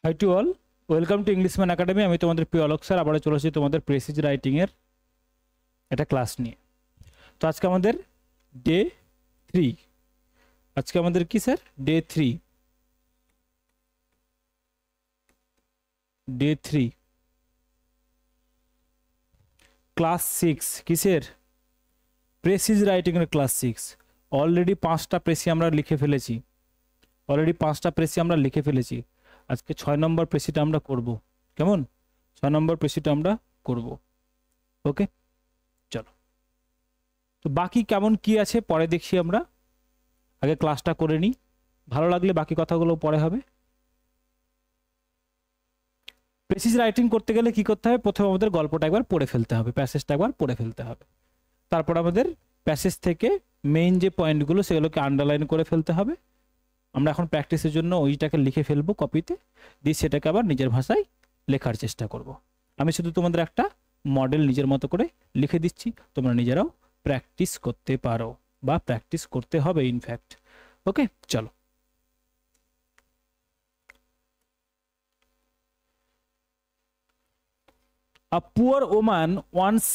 High to all, welcome to Englishman academy. আমি তোমাদের প্রিয় অলোক স্যার, আবার চলে এসেছি তোমাদের প্রেসিজ রাইটিংয়ের একটা ক্লাস নিয়ে। তো আজকে আমাদের ডে 3। আজকে আমাদের কি স্যার? Day 3 class 6। কিসের? প্রেসিজ রাইটিংয়ের ক্লাস 6। অলরেডি 5টা প্রেসি আমরা লিখে ফেলেছি। আজকে 6 নম্বর প্রেসিটা আমরা করব। কেমন? 6 নম্বর প্রেসিটা আমরা করব। ওকে, চলো। তো বাকি কেমন কি আছে পরে দেখছি, আমরা আগে ক্লাসটা করে নিই, ভালো লাগলে বাকি কথাগুলো পরে হবে। প্রেসিজ রাইটিং করতে গেলে কি করতে হবে? প্রথমে আমাদের গল্পটা একবার পড়ে ফেলতে হবে, প্যাসেজটা একবার পড়ে ফেলতে হবে। তারপর আমাদের প্যাসেজ থেকে মেইন যে পয়েন্টগুলো সেগুলোকে আন্ডারলাইন করে ফেলতে হবে। আমরা এখন প্র্যাকটিসের জন্য ওইটাকে লিখে ফেলবো কপিতে, দিয়ে সেটাকে আবার নিজের ভাষায় লেখার চেষ্টা করব। আমি শুধু তোমাদের একটা মডেল নিজের মতো করে লিখে দিচ্ছি, তোমরা নিজেরাও প্র্যাকটিস করতে পারো বা প্র্যাকটিস করতে হবে ইনফ্যাক্ট। ওকে, চলো। A poor woman once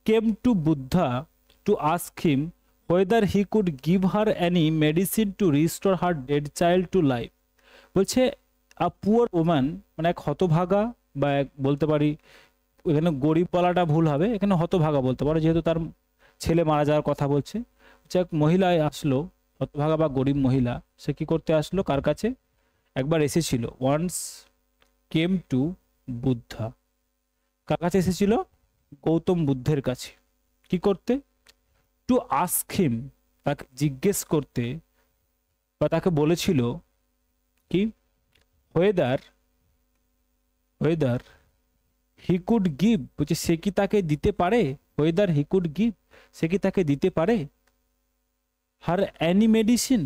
came to Buddha to ask him whether he could give her any medicine to restore her dead child to life. বলছে a poor woman মানে এক হতভাগা, বা এক বলতে পারি, এখানে গরিব বলাটা ভুল হবে, এখানে হতভাগা বলতে পারো, যেহেতু তার ছেলে মারা যাওয়ার কথা বলছে। এক মহিলায় আসলো, হতভাগা বা গরিব মহিলা, সে কি করতে আসলো? কার কাছে? একবার এসেছিল। Once came to Buddha. কার কাছে এসেছিল? গৌতম বুদ্ধের কাছে। কি করতে? টু আস্ক হিম, তাকে জিজ্ঞেস করতে, বা তাকে বলেছিল কি? ওয়েদার হি কুড গিভ, বলছে সে কি তাকে দিতে পারে? ওয়েদার হি কুড গিভ, সে কি তাকে দিতে পারে? হার অ্যানি মেডিসিন,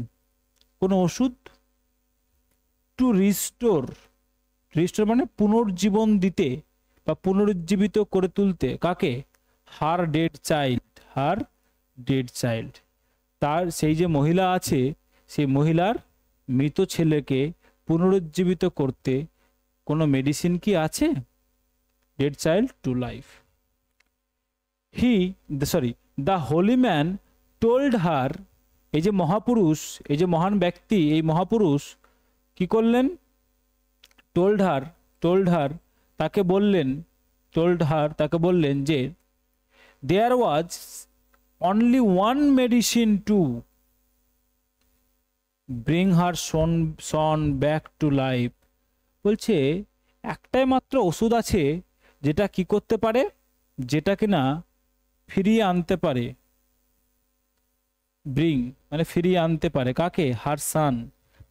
কোনো ওষুধ। টু রিস্টোর মানে পুনর্জীবন দিতে বা পুনরুজ্জীবিত করে তুলতে। কাকে? হার ডেড চাইল্ড। তার সেই যে মহিলা আছে, সেই মহিলার মৃত ছেলেকে পুনরুজ্জীবিত করতে কোনো মেডিসিন কি আছে? Dead child to life. The Holi man told her, এই যে মহাপুরুষ, এই যে মহান ব্যক্তি, এই মহাপুরুষ কি করলেন? টোল্ড হার তাকে বললেন যে there was only one medicine to bring her son back to life. বলছে একটাই মাত্র ওষুধ আছে যেটা কি করতে পারে? যেটা কিনা ফিরিয়ে আনতে পারে। ব্রিং মানে ফিরিয়ে আনতে পারে কাকে? হার সান,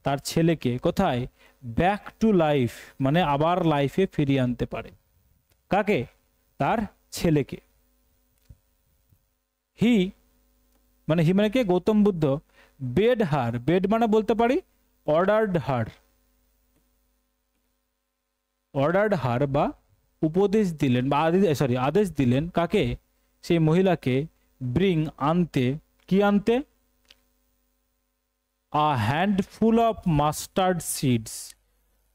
তার ছেলেকে। কোথায়? ব্যাক টু লাইফ মানে আবার লাইফে ফিরিয়ে আনতে পারে। কাকে? তার ছেলেকে। হি মানে কে? গৌতম বুদ্ধ। বেড মানে বলতে পারি অর্ডার্ড হার বা উপদেশ দিলেন বা আদেশ দিলেন। কাকে? সেই মহিলাকে। ব্রিং আনতে, কি আনতে? আ হ্যান্ডফুল অফ মাস্টার্ড সিডস,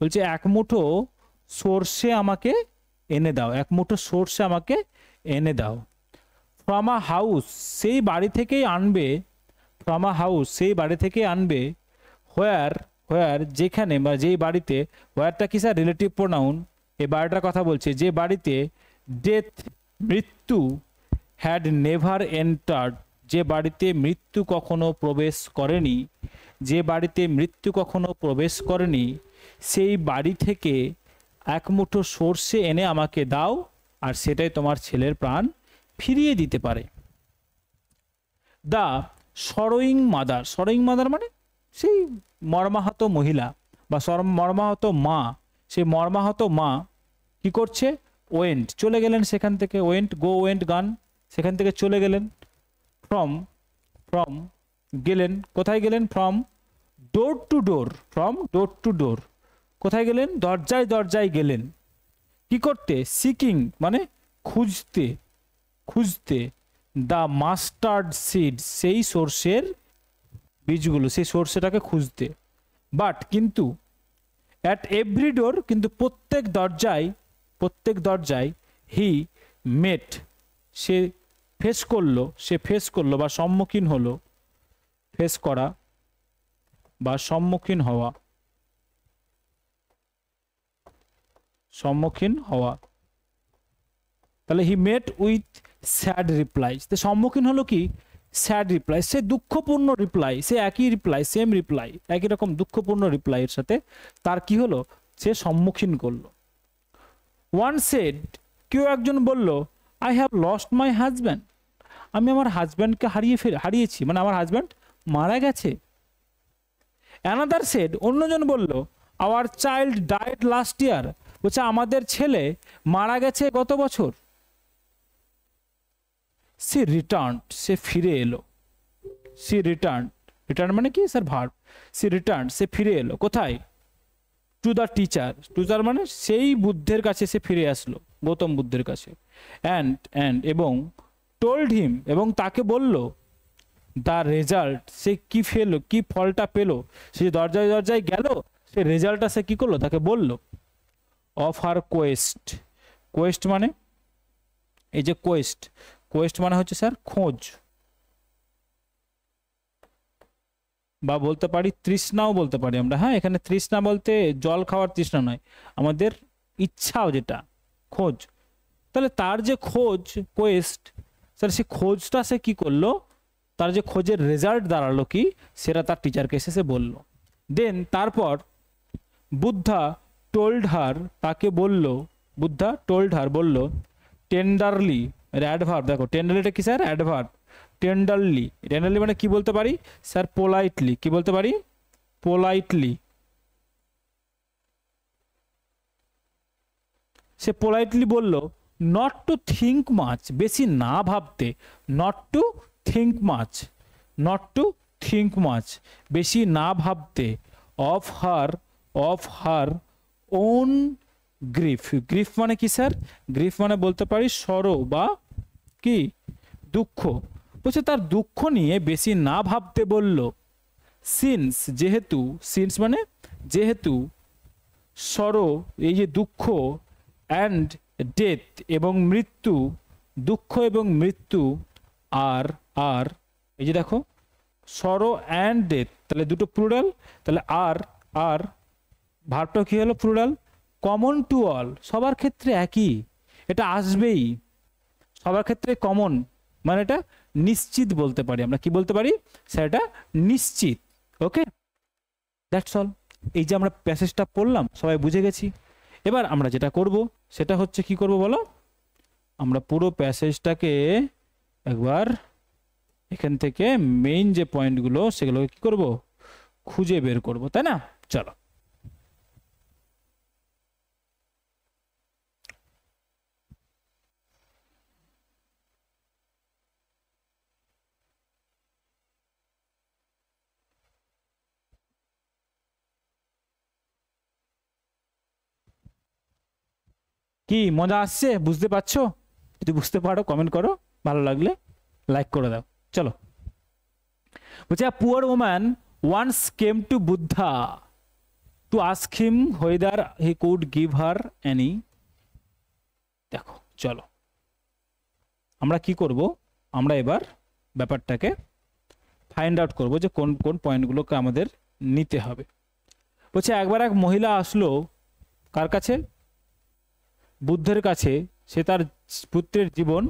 বলছে এক মুঠো সর্ষে আমাকে এনে দাও। ফ্রম আ হাউস, সেই বাড়ি থেকেই আনবে। হোয়ার যেখানে বা যেই বাড়িতে, হোয়ারটা কি স্যার? Relative pronoun. এই বাড়িটার কথা বলছে যে বাড়িতে ডেথ মৃত্যু হ্যাড নেভার এন্টার্ড, যে বাড়িতে মৃত্যু কখনো প্রবেশ করেনি, সেই বাড়ি থেকে এক মুঠো সর্ষে এনে আমাকে দাও, আর সেটাই তোমার ছেলের প্রাণ ফিরিয়ে দিতে পারে। দ্য সরোয়িং মাদার মানে সেই মর্মাহত মহিলা বা মর্মাহত মা। সেই মর্মাহত মা কি করছে? ওয়েন্ট, চলে গেলেন সেখান থেকে। ওয়েন্ট গান, সেখান থেকে চলে গেলেন। ফ্রম গেলেন, কোথায় গেলেন? ফ্রম ডোর টু ডোর, কোথায় গেলেন? দরজায় গেলেন। কি করতে? সিকিং মানে খুঁজতে। দ্য মাস্টার্ড সিড, সেই সর্ষের বীজগুলো, সেই সর্ষেটাকে খুঁজতে। বাট কিন্তু অ্যাট এভরি ডোর, কিন্তু প্রত্যেক দরজায় হি মেট, সে ফেস করলো বা সম্মুখীন হলো, ফেস করা বা সম্মুখীন হওয়া, তাহলে হি মেট উইথ স্যাড রিপ্লাইজ। তো সম্মুখীন হলো কি, স্যাড রিপ্লাই, সে দুঃখপূর্ণ রিপ্লাই, সে একই রিপ্লাই, সেম রিপ্লাই, একই রকম দুঃখপূর্ণ রিপ্লাইয়ের সাথে তার কি হলো, সে সম্মুখীন করলো। ওয়ান সেড, কেউ একজন বলল, I have lost my husband, আমি আমার হাজব্যান্ডকে হারিয়েছি, মানে আমার হাজব্যান্ড মারা গেছে। অ্যানাদার সেড, অন্যজন বলল, hour child died last year, বলছে আমাদের ছেলে মারা গেছে গত বছর। সি রিটার্ন, সে ফিরে এলো। সি রিটার্ন মানে কি স্যার, ভার্ব। সি রিটার্ন, সে ফিরে এলো কোথায়, টু দ্য টিচার মানে সেই বুদ্ধের কাছে সে ফিরে আসলো, গৌতম বুদ্ধের কাছে। অ্যান্ড এবং টোল্ড হিম, এবং তাকে বলল, দ্য রেজাল্ট, সে কি ফলটা পেলো, সে দরজায় দরজায় গেল, সে রেজাল্টটা সে কি করলো, তাকে বলল। অফ হার কোয়েস্ট মানে এই যে কোয়েস্ট মানে হচ্ছে স্যার খোঁজ, বা বলতে পারি তৃষ্ণাও বলতে পারি আমরা। হ্যাঁ, এখানে তৃষ্ণা বলতে জল খাওয়ার তৃষ্ণা নয়, আমাদের ইচ্ছাও, যেটা খোঁজ। তাহলে তার যে কোয়েস্ট, স্যার সে খোঁজটা সে কি করলো, তার যে খোঁজের রেজাল্ট দাঁড়ালো কি, সেটা তার টিচারকে এসে সে বললো। দেন তারপর বুদ্ধা টোল্ড হার, তাকে বলল, বুদ্ধা টোল্ড হার বলল, টেন্ডারলি, অ্যাডভার্ব, দেখো টেন্ডারলিটা কি স্যার, অ্যাডভার্ব। টেন্ডারলি মানে কি বলতে পারি স্যার, পোলাইটলি, কি বলতে পারি, পোলাইটলি। সে পোলাইটলি বলল, নট টু থিঙ্ক মাচ, বেশি না ভাবতে, নট টু থিঙ্ক মাচ, বেশি না ভাবতে, অফ হার ওন গ্রিফ মানে কি স্যার, গ্রিফ মানে বলতে পারি সরো বা কি দুঃখ, বলছে তার দুঃখ নিয়ে বেশি না ভাবতে বলল। সিন্স মানে যেহেতু, সরো এই যে দুঃখ, অ্যান্ড ডেথ এবং মৃত্যু, দুঃখ এবং মৃত্যু, আর এই যে দেখো সরো অ্যান্ড ডেথ, তাহলে দুটো প্লুরাল, তাহলে আর ভার্বটা কি হলো, প্লুরাল। কমন টু অল, সবার ক্ষেত্রে একই, এটা আসবেই, সবার ক্ষেত্রে কমন, মানে এটা নিশ্চিত বলতে পারি আমরা, কি বলতে পারি স্যার, এটা নিশ্চিত। ওকে, দ্যাটস অল। এই যে আমরা প্যাসেজটা পড়লাম, সবাই বুঝে গেছি। এবার আমরা যেটা করব সেটা হচ্ছে কি করব বলো, আমরা পুরো প্যাসেজটাকে একবার এখান থেকে মেইন যে পয়েন্টগুলো সেগুলোকে কি করব, খুঁজে বের করব, তাই না? চলো। কি মজা আসছে, বুঝতে পারছো? যদি বুঝতে পারো কমেন্ট করো, ভালো লাগলে লাইক করে দাও। চলো, বলছে poor woman once came to Buddha to ask him whether he could give her any. দেখো চলো আমরা কি করব, আমরা এবার ব্যাপারটাকে ফাইন্ড আউট করব যে কোন কোন পয়েন্টগুলোকে আমাদের নিতে হবে। বলছে একবার এক মহিলা আসলো কার কাছে, বুদ্ধের কাছে, সে তার পুত্রের জীবন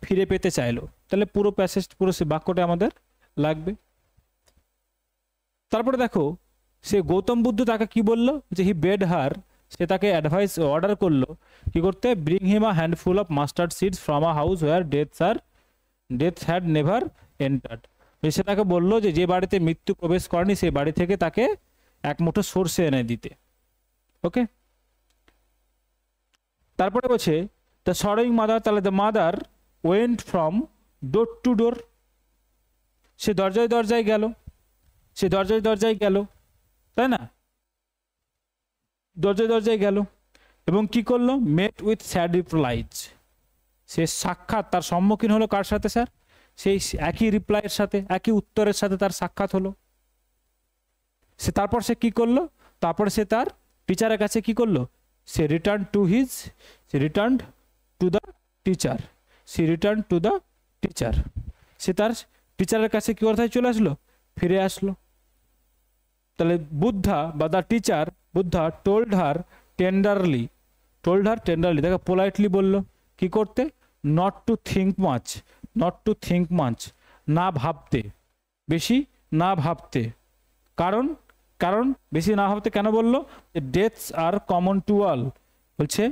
ফিরে পেতে চাইলো। তাহলে পুরো প্যাসেজ, পুরো সে বাক্যটা আমাদের লাগবে। তারপরে দেখো সে গৌতম বুদ্ধ তাকে কি বললো, যে হি বেড হার, সে তাকে অর্ডার করলো কি করতে, bring him a handful of mustard seeds from a house where death had never entered. সে তাকে বললো যে বাড়িতে মৃত্যু প্রবেশ করেনি সেই বাড়ি থেকে তাকে এক মুঠো সর্ষে এনে দিতে। ওকে, তারপরে বলছে দ্য সরোয়িং মাদার, তাহলে the mother went from door to door, সে দরজায় দরজায় গেল, তাই না, দরজায় গেল এবং কি করলো, মেট উইথ স্যাড রিপ্লাইজ, সে সাক্ষাৎ, তার সম্মুখীন হলো কার সাথে স্যার, সেই একই রিপ্লাইয়ের সাথে, একই উত্তরের সাথে তার সাক্ষাৎ হলো। তারপর সে কি করলো, তারপর সে তার টিচারের কাছে কি করলো, সে রিটার্ন টু দ্য টিচার, সে তার টিচারের কাছে কি কোথায় চলে আসলো, ফিরে আসলো। তাহলে বুদ্ধা বা the teacher, Buddha told her tenderly, দেখো পোলাইটলি বললো কি করতে, নট টু থিঙ্ক মাচ, না ভাবতে, বেশি না ভাবতে। কারণ বেশি না ভাবতে কেন বললো, deaths are common to all, বলছে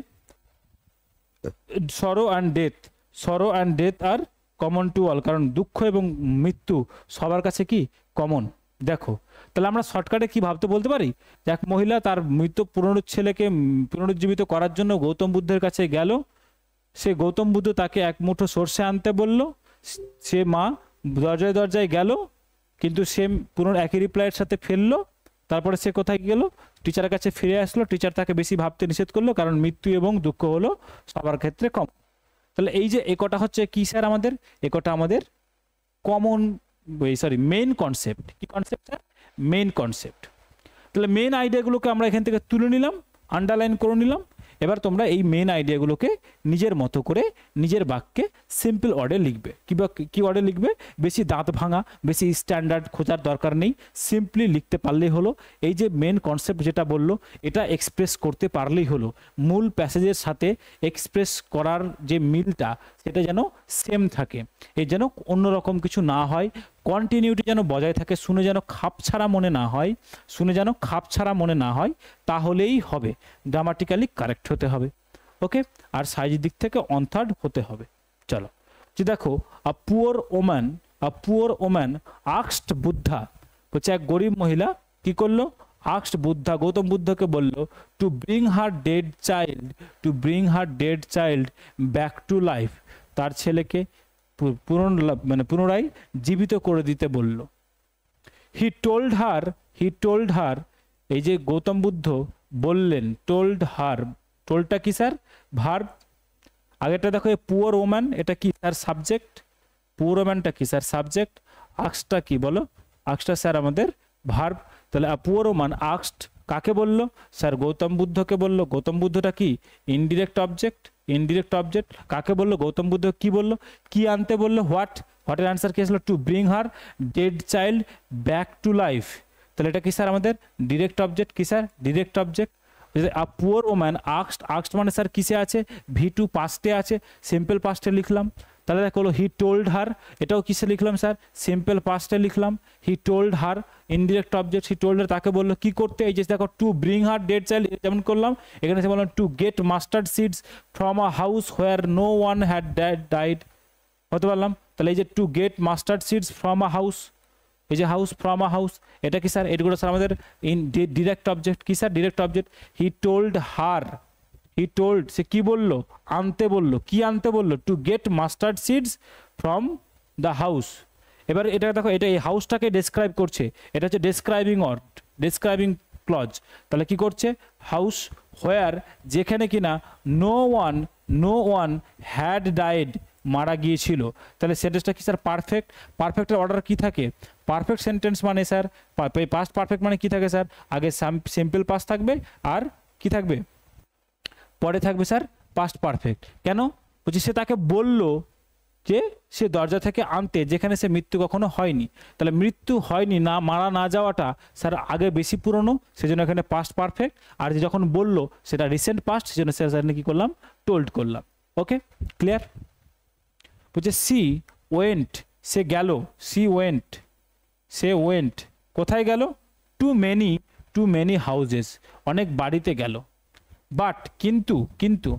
sorrow and death are common to all, কারণ দুঃখ এবং মৃত্যু সবার কাছে কি কমন। দেখো তাহলে আমরা শর্টকাটে কি ভাবতে বলতে পারি, এক মহিলা তার মৃত ছেলেকে পুনরুজ্জীবিত করার জন্য গৌতম বুদ্ধের কাছে গেল, সে গৌতম বুদ্ধ তাকে এক মুঠো সর্ষে আনতে বলল, সে মা দরজায় গেল, কিন্তু সে একই রিপ্লাইয়ের সাথে ফেললো। তারপরে সে কোথায় গেল, টিচারের কাছে ফিরে আসলো, টিচার তাকে বেশি ভাবতে নিষেধ করলো, কারণ মৃত্যু এবং দুঃখ হলো সবার ক্ষেত্রে কম। তাহলে এই যে একটা হচ্ছে কি স্যার, আমাদের একটা আমাদের কমন মেইন কনসেপ্ট। কি কনসেপ্ট স্যার, মেইন কনসেপ্ট। তাহলে মেইন আইডিয়াগুলোকে আমরা এখান থেকে তুলে নিলাম, আন্ডারলাইন করে নিলাম। এবার তোমরা এই মেইন আইডিয়াগুলোকে নিজের মতো করে নিজের বাক্যে সিম্পল ওয়ার্ডে লিখবে। কি ওয়ার্ডে লিখবে, বেশি দাঁত ভাঙা, বেশি স্ট্যান্ডার্ড খোঁজার দরকার নেই, সিম্পলি লিখতে পারলেই হলো। এই যে মেন কনসেপ্ট যেটা বললো এটা এক্সপ্রেস করতে পারলেই হলো। মূল প্যাসেজের সাথে এক্সপ্রেস করার যে মিলটা সেটা যেন সেম থাকে, এর যেন অন্যরকম কিছু না হয়, কন্টিনিউটি যেন বজায় থাকে, শুনে যেন খাপছাড়া মনে না হয়, তাহলেই হবে। গ্রামাটিক্যালি কারেক্ট হতে হবে, ওকে। আর সাইজের দিক থেকে অন থার্ড হতে হবে। চলো যে দেখো, a poor woman asked Buddha, বলছে এক গরিব মহিলা কি করলো, আস্কড বুদ্ধা, গৌতম বুদ্ধকে বলল, two bring her dead child back to life, তার ছেলেকে পুনরায় জীবিত করে দিতে বলল। হি টোল্ড হার, এই যে গৌতম বুদ্ধ বললেন, টোল্ডটা কি স্যার, ভার্ব। আগেরটা দেখো পুয়ার ওম্যান, এটা কি স্যার সাবজেক্ট, পুয়ার ওম্যানটা কি স্যার সাবজেক্ট, আস্কটা কি বলো, আস্কটা স্যার আমাদের ভার্ব। তাহলে পুয়ার ওম্যান আস্কড কাকে বললো, স্যার গৌতম বুদ্ধকে বললো। গৌতম বুদ্ধটা কি ইনডিরেক্ট অবজেক্ট, কাকে বললো, গৌতম বুদ্ধ কি বললো, কি আনতে বললো, হোয়াটের আনসার কি আসলো, two bring her dead child back to life. তাহলে এটা কি স্যার আমাদের ডিরেক্ট অবজেক্ট, কি sir direct object. A poor woman asked মানে স্যার কিসে আছে, V2 পাস্টে আছে, সিম্পল পাস্টে লিখলাম। তাহলে দেখো হলো হি টোল্ড হার, এটাও কিসে লিখলাম স্যার, সিম্পল পাস্টে লিখলাম। He told her indirect object, he told her তাকে বললো কি করতে, এই যে দেখো to bring her dead child যেমন করলাম, এখানে সে বললাম to get mustard seeds from a house where no one had died, হতে পারলাম। তাহলে এই যে to get mustard seeds from a house, এই যে হাউস ফ্রম আ হাউস, এটা কি স্যার, এগুলো স্যার আমাদের ডিরেক্ট অবজেক্ট, কি sir direct object. He told সে কি বললো, আনতে বললো, কি আনতে বললো, to get mustard seeds from the house. এবার এটা দেখো, এটা এই হাউসটাকে ডেসক্রাইব করছে, এটা হচ্ছে ডেসক্রাইবিং ক্লজ। তাহলে কি করছে, হাউস হোয়ার, যেখানে কিনা নো ওয়ান হ্যাড ডাইড, মারা গিয়েছিল। তাহলে সেন্টেন্সটা কি স্যার পারফেক্টের অর্ডার কি থাকে, পারফেক্ট সেন্টেন্স মানে স্যার পাস্ট পারফেক্ট মানে কি থাকে স্যার, আগে সিম্পল পাস্ট থাকবে আর কি থাকবে, পরে থাকবে স্যার পাস্ট পারফেক্ট। কেন বলছি, সে তাকে বলল যে সে দরজা থেকে আনতে, যেখানে সে মৃত্যু কখনো হয়নি। তাহলে মৃত্যু হয়নি, না মারা না যাওয়াটা স্যার আগে বেশি পুরনো, সেজন্য এখানে পাস্ট পারফেক্ট। আর যে যখন বললো সেটা রিসেন্ট পাস্ট, সেজন্য স্যার কি করলাম, টোল্ড করলাম। Okay clear. বলছে সি ওয়েন্ট, সে গেল, সে ওয়েন্ট কোথায় গেল, টু মেনি হাউজেস, অনেক বাড়িতে গেল। বাট কিন্তু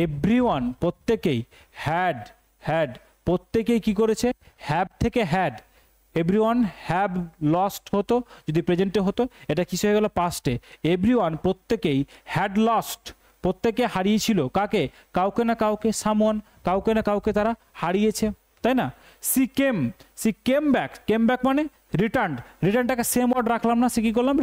এভরিওয়ান প্রত্যেকেই, হ্যাড প্রত্যেকেই কি করেছে, হ্যাভ থেকে হ্যাড, এভরিওয়ান হ্যাভ লস্ট হতো যদি প্রেজেন্টে হতো, এটা কিছু হয়ে গেল পাস্টে। এভরিওয়ান প্রত্যেকেই হ্যাড লস্ট, প্রত্যেকে হারিয়েছিল, কাকে, কাউকে না কাউকে, সামওয়ান, কাউকে না কাউকে তারা হারিয়েছে, তাই না। সি কেম ব্যাক মানে রিটার্নটাকে সেম ওয়ার্ড রাখলাম না, সে কি করলাম,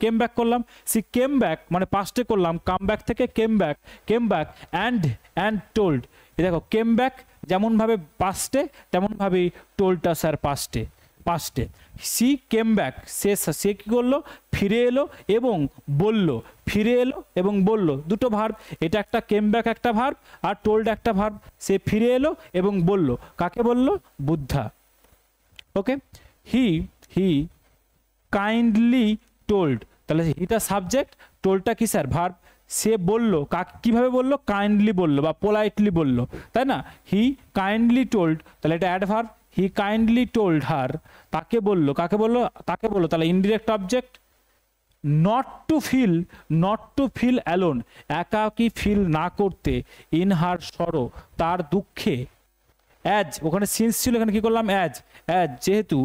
কেম ব্যাক করলাম। সি কেম ব্যাক মানে পাস্টে করলাম, কাম ব্যাক থেকে কেম ব্যাক অ্যান্ড টোল্ড। এই দেখো কেম ব্যাক যেমনভাবে পাস্টে, তেমনভাবেই টোল্ডটা স্যার পাস্টে। পাস্টে। সি কেম ব্যাক, সে কি করলো, ফিরে এলো এবং বলল, ফিরে এলো এবং বলল, দুটো ভার্ব। এটা একটা কেম ব্যাক একটা ভার্ব, আর টোল্ড একটা ভার্ব। সে ফিরে এলো এবং বলল, কাকে বলল, বুদ্ধা। ওকে, হি কাইন্ডলি টোল্ড, তাহলে হিটা সাবজেক্ট, টোল্ডটা কি স্যার, ভার্ব। সে বলল, কিভাবে বলল, কাইন্ডলি বলল বা পোলাইটলি বলল, তাই না। হি কাইন্ডলি টোল্ড, তাহলে এটা adverb. He kindly told her, তাকে বলল, কাকে বলল, তাকে বলল, তাহলে indirect object. Not to feel alone, একাকী ফিল না করতে, ইন হার সরো, তার দুঃখে। অ্যাজ, ওখানে সিন্স ছিল, এখানে কি করলাম, অ্যাজ যেহেতু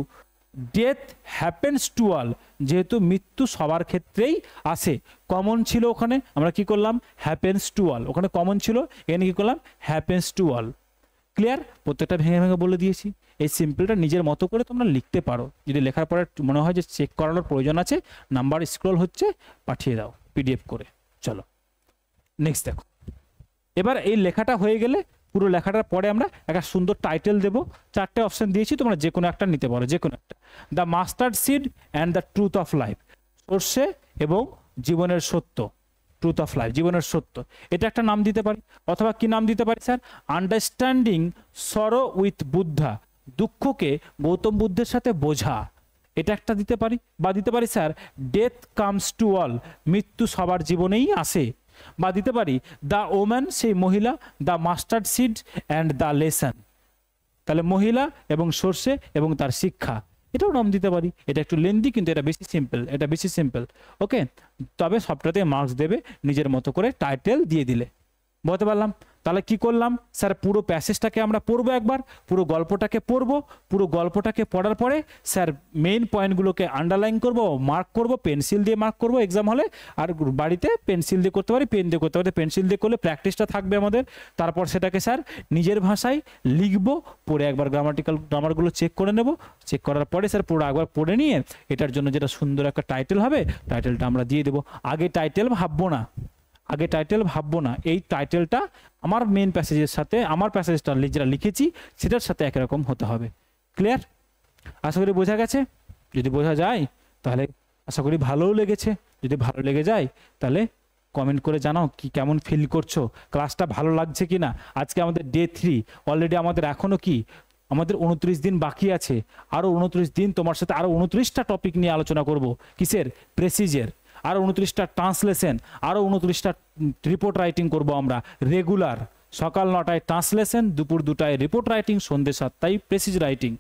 ডেথ হ্যাপেন্স টু অল, যেহেতু মৃত্যু সবার ক্ষেত্রেই আসে। কমন ছিল ওখানে, আমরা কি করলাম, হ্যাপেন্স টু অল, ওখানে কমন ছিল, এখানে কি করলাম, হ্যাপেন্স টু অল। ক্লিয়ার, প্রত্যেকটা ভেঙে ভেঙে বলে দিয়েছি। এই সিম্পলটা নিজের মতো করে তোমরা লিখতে পারো, যদি লেখার পরে মনে হয় যে চেক করানোর প্রয়োজন আছে, নাম্বার স্ক্রল হচ্ছে, পাঠিয়ে দাও পিডিএফ করে। চলো নেক্সট দেখো। এবার এই লেখাটা হয়ে গেলে, পুরো লেখাটার পরে আমরা একটা সুন্দর টাইটেল দেবো। 4টে অপশন দিয়েছি, তোমরা যে কোনো একটা নিতে পারো, যে কোনো একটা। The mustard seed and the truth of life, সর্ষে এবং জীবনের সত্য, ট্রুথ অফ লাইফ, জীবনের সত্য, এটা একটা নাম দিতে পারি। অথবা কি নাম দিতে পারি স্যার, আন্ডারস্ট্যান্ডিং সরো উইথ বুদ্ধা, দুঃখকে গৌতম বুদ্ধের সাথে বোঝা, এটা একটা দিতে পারি। বা দিতে পারি sir, death comes to all, মৃত্যু সবার জীবনেই আসে। বা দিতে পারি, দ্য ওম্যান, সেই মহিলা, the mustard seed and the lesson, তাহলে মহিলা এবং সর্ষে এবং তার শিক্ষা, এটাও নাম দিতে পারি। এটা একটু লেন্দি, কিন্তু এটা বেশি সিম্পল, ওকে। তবে সবটাতে মার্কস দেবে নিজের মতো করে টাইটেল দিয়ে দিলে। বলতে পারলাম। তাহলে কি করলাম স্যার, পুরো প্যাসেজটাকে আমরা পড়বো একবার, পুরো গল্পটাকে পড়বো। পুরো গল্পটাকে পড়ার পরে স্যার মেইন পয়েন্টগুলোকে আন্ডারলাইন করব, মার্ক করব, পেন্সিল দিয়ে মার্ক করব এক্সাম হলে। আর বাড়িতে পেন্সিল দিয়ে করতে পারি, পেন দিয়ে করতে পারি। পেন্সিল দিয়ে করলে প্র্যাকটিসটা থাকবে আমাদের। তারপর সেটাকে স্যার নিজের ভাষায় লিখবো, পড়ে একবার গ্রামারগুলো চেক করে নেব। চেক করার পরে স্যার পুরো একবার পড়ে নিয়ে এটার জন্য যেটা সুন্দর একটা টাইটেল হবে, টাইটেলটা আমরা দিয়ে দেবো। আগে টাইটেল ভাববো না, এই টাইটেলটা আমার মেন প্যাসেজের সাথে, আমার প্যাসেজটা যেটা লিখেছি সেটার সাথে একরকম হতে হবে। ক্লিয়ার, আশা করি বোঝা গেছে। যদি বোঝা যায় তাহলে আশা করি ভালোও লেগেছে। যদি ভালো লেগে যায় তাহলে কমেন্ট করে জানাও কি কেমন ফিল করছো, ক্লাসটা ভালো লাগছে কি না। আজকে আমাদের ডে 3, অলরেডি আমাদের এখনও কি, আমাদের 29 দিন বাকি আছে। আরও 29 দিন তোমার সাথে আরও 29টা টপিক নিয়ে আলোচনা করব। কিসের, প্রেসিজের। আরও 29টা ট্রান্সলেশন, আরও 29টা রিপোর্ট রাইটিং করব আমরা রেগুলার। সকাল 9টায় ট্রান্সলেশন, দুপুর 2টায় রিপোর্ট রাইটিং, সন্ধ্যে 7টায় প্রেসিজ রাইটিং।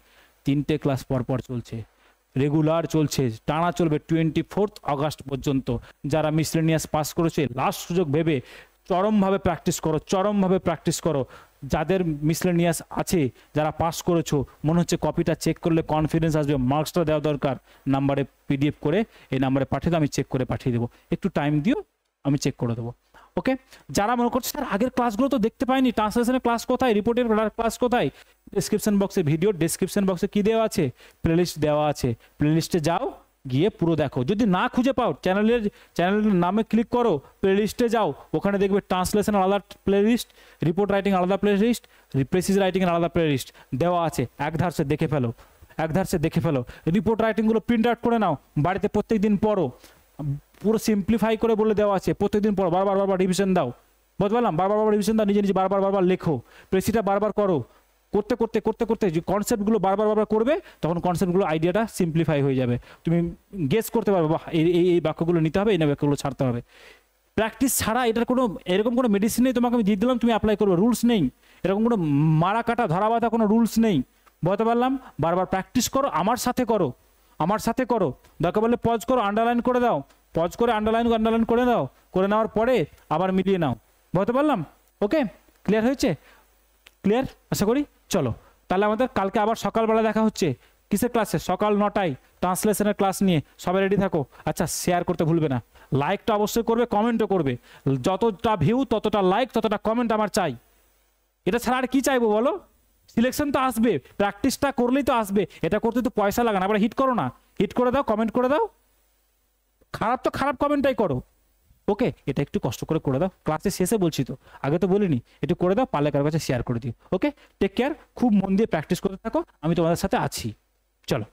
3টে ক্লাস পরপর চলছে, রেগুলার চলছে, টানা চলবে 24 আগস্ট পর্যন্ত। যারা মিসলেনিয়াস পাস করেছে লাস্ট সুযোগ ভেবে চরমভাবে প্র্যাকটিস করো। যাদের মিসলেনিয়াস আছে, যারা পাস করেছো, মনে হচ্ছে কপিটা চেক করলে কনফিডেন্স আসবে, মার্কসটা দেওয়া দরকার, নাম্বারে পিডিএফ করে এই নাম্বারে পাঠিয়ে দাও, আমি চেক করে পাঠিয়ে দেবো। একটু টাইম দিও, আমি চেক করে দেবো। ওকে, যারা মনে করছে স্যার আগের ক্লাসগুলো তো দেখতে পাইনি, ট্রান্সলেশনের ক্লাস কোথায়, রিপোর্টের ক্লাস কোথায়, ডেসক্রিপশন বক্সে, ভিডিও ডেসক্রিপশন বক্সে কি দেওয়া আছে, প্লেলিস্ট দেওয়া আছে। প্লেলিস্টে যাও, গিয়ে পুরো দেখো। যদি না খুঁজে পাও, চ্যানেলের নামে ক্লিক করো, প্লেলিস্টে যাও, ওখানে দেখবে ট্রান্সলেশন আলাদা প্লেলিস্ট, রিপোর্ট রাইটিং আলাদা প্লেলিস্ট, প্রেসিজ রাইটিং আলাদা প্লেলিস্ট দেওয়া আছে। একধারসে দেখে ফেলো। রিপোর্ট রাইটিংগুলো প্রিন্ট আউট করে নাও, বাড়িতে প্রত্যেক দিন পড়ো। পুরো সিম্পলিফাই করে বলে দেওয়া আছে, প্রত্যেকদিন পড়ো, বারবার রিভিশন দাও। বুঝতে পারলাম, বারবার রিভিশন দাও, নিজে বারবার লেখো, প্রেসিটা বারবার করো। করতে যে কনসেপ্টগুলো বারবার করবে, তখন কনসেপ্টগুলো আইডিয়াটা সিম্পলিফাই হয়ে যাবে। তুমি গেস করতে পারবে, বাহ এই বাক্যগুলো নিতে হবে, এই বাক্যগুলো ছাড়তে হবে। প্র্যাকটিস ছাড়া এটার কোনো এরকম কোনো মেডিসিন নেই, তোমাকে আমি দিয়ে দিলাম, তুমি অ্যাপ্লাই করবে, রুলস নেই। এরকম কোনো মারা কাটা ধরা বাঁধা কোনো রুলস নেই। বলতে পারলাম, বারবার প্র্যাকটিস করো, আমার সাথে করো। দরকার বললে পজ করো, আন্ডারলাইন করে দাও, পজ করে আন্ডারলাইন করে দাও, করে নেওয়ার পরে আবার মিলিয়ে নাও। বলতে পারলাম, ওকে, ক্লিয়ার হয়েছে? ক্লিয়ার আশা করি। চলো তাহলে আমাদের কালকে আবার সকালবেলা দেখা হচ্ছে। কিসের ক্লাসে? সকাল 9টায় ট্রান্সলেশনের ক্লাস নিয়ে। সবাই রেডি থাকো। আচ্ছা, শেয়ার করতে ভুলবে না, লাইকটা অবশ্যই করবে, কমেন্টও করবে। যতটা ভিউ ততটা লাইক, ততটা কমেন্ট আমার চাই। এটা ছাড়া আর কি চাইবো বলো? সিলেকশন তো আসবে, প্র্যাকটিসটা করলেই তো আসবে। এটা করতে তো পয়সা লাগে না। আবার হিট করো না, হিট করে দাও, কমেন্ট করে দাও। খারাপ কমেন্টটাই করো। ওকে, এটা একটু কষ্ট করে দাও, ক্লাসের শেষে বলছি তো, আগে তো বলিনি। একটু করে দাও, পারলে কারোর কাছে শেয়ার করে দিও। ওকে, টেক কেয়ার, খুব মন দিয়ে প্র্যাকটিস করতে থাকো, আমি তোমাদের সাথে আছি। চলো।